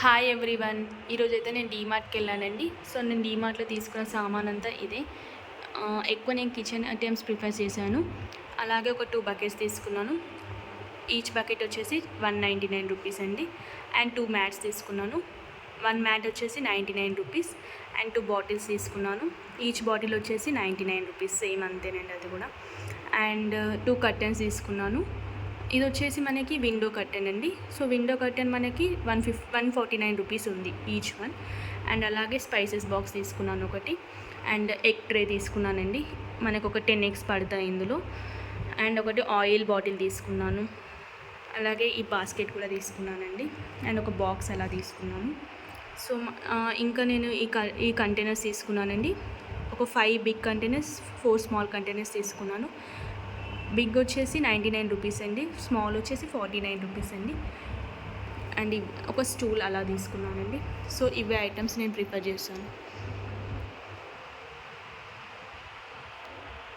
Hi everyone. ఈరోజైతే నేను డీమార్ట్కి వెళ్ళానండి. సో నేను డీమార్ట్లో తీసుకున్న సామాన్ అంతా ఇదే. ఎక్కువ నేను కిచెన్ ఐటమ్స్ ప్రిఫర్ చేశాను. అలాగే ఒక 2 బకెట్స్ తీసుకున్నాను. ఈచ్ బకెట్ వచ్చేసి 199 రూపీస్ అండి. అండ్ 2 మ్యాట్స్ తీసుకున్నాను. 1 మ్యాట్ వచ్చేసి 99 రూపీస్. అండ్ 2 బాటిల్స్ తీసుకున్నాను. ఈచ్ బాటిల్ వచ్చేసి 99 రూపీస్, సేమ్ అంతేనండి అది కూడా. అండ్ 2 కర్టెన్స్ తీసుకున్నాను. ఇది వచ్చేసి మనకి విండో కర్టెన్ అండి. సో విండో కర్టెన్ మనకి 149 రూపీస్ ఉంది ఈచ్ వన్. అండ్ అలాగే స్పైసెస్ బాక్స్ తీసుకున్నాను ఒకటి. అండ్ ఎగ్ ట్రే తీసుకున్నానండి, మనకు ఒక 10 eggs పడతాయి ఇందులో. అండ్ ఒకటి ఆయిల్ బాటిల్ తీసుకున్నాను. అలాగే ఈ బాస్కెట్ కూడా తీసుకున్నానండి. అండ్ ఒక బాక్స్ అలా తీసుకున్నాను. సో ఇంకా నేను ఈ కంటైనర్స్ తీసుకున్నానండి. ఒక 5 బిగ్ కంటైనర్స్, 4 స్మాల్ కంటైనర్స్ తీసుకున్నాను. బిగ్ వచ్చేసి 99 రూపీస్ అండి, స్మాల్ వచ్చేసి 49 రూపీస్ అండి. అండ్ ఒక స్టూల్ అలా తీసుకున్నానండి. సో ఇవే ఐటమ్స్ నేను ప్రిఫర్ చేశాను.